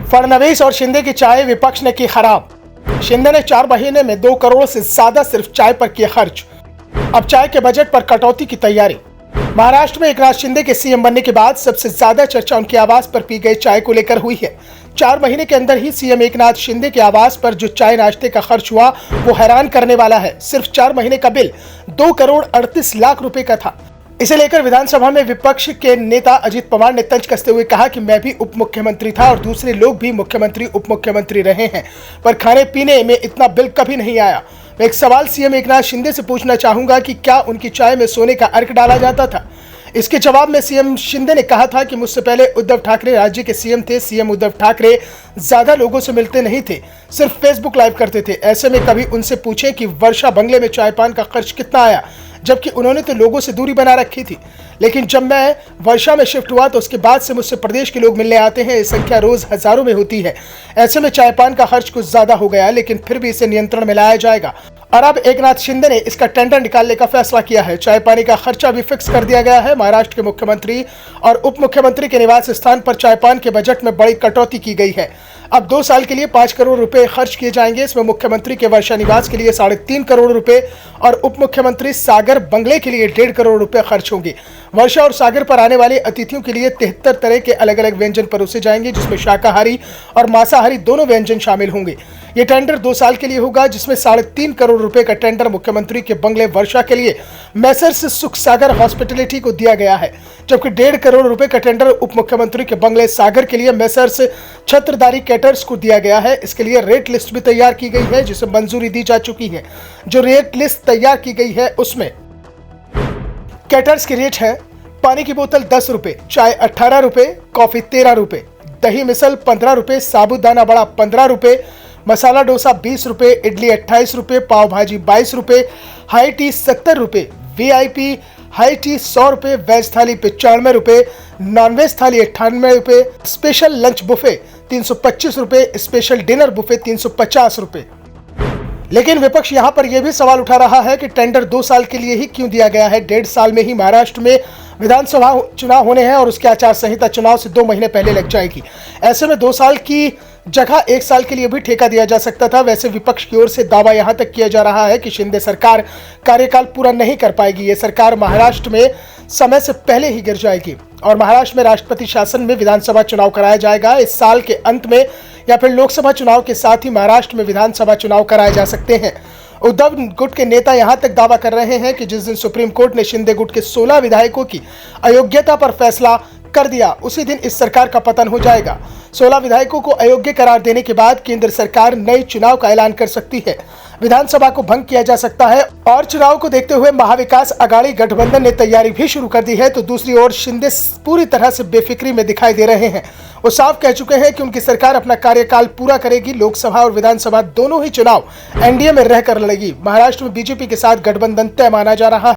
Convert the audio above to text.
फडणवीस और शिंदे की चाय विपक्ष ने की खराब। शिंदे ने 4 महीने में 2 करोड़ से ज्यादा सिर्फ चाय पर किया खर्च। अब चाय के बजट पर कटौती की तैयारी। महाराष्ट्र में एकनाथ शिंदे के सीएम बनने के बाद सबसे ज्यादा चर्चा उनके आवास पर पी गई चाय को लेकर हुई है। 4 महीने के अंदर ही सीएम एकनाथ शिंदे के आवास पर जो चाय नाश्ते का खर्च हुआ वो हैरान करने वाला है। सिर्फ 4 महीने का बिल 2 करोड़ 38 लाख रुपए का था। इसे लेकर विधानसभा में विपक्ष के नेता अजित पवार ने तंज कसते हुए कहा कि मैं भी उप मुख्यमंत्री था और दूसरे लोग भी मुख्यमंत्री उप मुख्यमंत्री रहे हैं, पर खाने पीने में इतना बिल कभी नहीं आया। मैं एक सवाल सीएम एकनाथ शिंदे से पूछना चाहूंगा कि क्या उनकी चाय में सोने का अर्क डाला जाता था? इसके जवाब में सीएम शिंदे ने कहा था कि मुझसे पहले उद्धव ठाकरे राज्य के सीएम थे। सीएम उद्धव ठाकरे ज्यादा लोगों से मिलते नहीं थे, सिर्फ फेसबुक लाइव करते थे। ऐसे में कभी उनसे पूछें कि वर्षा बंगले में चाय पान का खर्च कितना आया, जबकि उन्होंने तो लोगों से दूरी बना रखी थी। लेकिन जब मैं वर्षा में शिफ्ट हुआ तो उसके बाद से मुझसे प्रदेश के लोग मिलने आते हैं। इस संख्या रोज हजारों में होती है। ऐसे में चाय पान का खर्च कुछ ज्यादा हो गया, लेकिन फिर भी इसे नियंत्रण में लाया जाएगा। और अब एकनाथ शिंदे ने इसका टेंडर निकालने का फैसला किया है। चाय पानी का खर्चा भी फिक्स कर दिया गया है। महाराष्ट्र के मुख्यमंत्री और उप मुख्यमंत्री के निवास स्थान पर चाय पान के बजट में बड़ी कटौती की गई है। अब 2 साल के लिए 5 करोड़ रुपए खर्च किए जाएंगे। इसमें मुख्यमंत्री के वर्षा निवास के लिए 3.5 करोड़ रुपए और उप मुख्यमंत्री सागर बंगले के लिए 1.5 करोड़ रुपए खर्च होंगे। वर्षा और सागर पर आने वाले अतिथियों के लिए 73 तरह के अलग अलग व्यंजन परोसे जाएंगे, जिसमें शाकाहारी और मांसाहारी दोनों व्यंजन शामिल होंगे। ये टेंडर 2 साल के लिए होगा, जिसमें 3.5 करोड़ रुपए का टेंडर मुख्यमंत्री के बंगले वर्षा के लिए मैसर्स सुख सागर हॉस्पिटैलिटी को दिया गया है, जबकि 1.5 करोड़ रुपए का टेंडर उप मुख्यमंत्री के बंगले सागर के लिए मैसर्स छत्रधारी कैटर्स को दिया गया है। इसके लिए रेट लिस्ट भी तैयार की गई है, जिसे मंजूरी दी जा चुकी है। जो रेट लिस्ट तैयार की गई है उसमें कैटर्स के रेट है: पानी की बोतल 10 रुपए, चाय 18 रुपए, कॉफी 13 रुपए, दही मिसल 15 रुपए, साबूदाना बड़ा 15 रुपए, मसाला डोसा 20 रुपए, इडली 28 रुपए, पाव भाजी 22 रुपए, हाई टी 70 रुपए, वीआईपी हाई टी 100 रुपए, वेज थाली 95 रुपए, नॉनवेज थाली 98 रुपए, स्पेशल लंच बुफे 325 रुपए, स्पेशल डिनर बुफे 350 रुपए। लेकिन विपक्ष यहां पर यह भी सवाल उठा रहा है कि टेंडर 2 साल के लिए ही क्यों दिया गया है? 1.5 साल में ही महाराष्ट्र में विधानसभा चुनाव होने हैं और उसके आचार संहिता चुनाव से 2 महीने पहले लग जाएगी। ऐसे में 2 साल की जगह 1 साल के लिए भी ठेका दिया जा सकता था। वैसे विपक्ष की ओर से दावा यहां तक किया जा रहा है कि शिंदे सरकार कार्यकाल पूरा नहीं कर पाएगी। ये सरकार महाराष्ट्र में समय से पहले ही गिर जाएगी और महाराष्ट्र में राष्ट्रपति शासन में विधानसभा चुनाव कराया जाएगा। इस साल के अंत में या फिर लोकसभा चुनाव के साथ ही महाराष्ट्र में विधानसभा चुनाव कराए जा सकते हैं। उद्धव गुट के नेता यहां तक दावा कर रहे हैं कि जिस दिन सुप्रीम कोर्ट ने शिंदे गुट के 16 विधायकों की अयोग्यता पर फैसला कर दिया, उसी दिन इस सरकार का पतन हो जाएगा। 16 विधायकों को अयोग्य करार देने के बाद केंद्र सरकार नए चुनाव का ऐलान कर सकती है। विधानसभा को भंग किया जा सकता है और चुनाव को देखते हुए महाविकास अघाड़ी गठबंधन ने तैयारी भी शुरू कर दी है। तो दूसरी ओर शिंदे पूरी तरह से बेफिक्री में दिखाई दे रहे हैं। वो साफ कह चुके हैं कि उनकी सरकार अपना कार्यकाल पूरा करेगी। लोकसभा और विधानसभा दोनों ही चुनाव एनडीए में रहकर लड़ेगी। महाराष्ट्र में बीजेपी के साथ गठबंधन तय माना जा रहा है।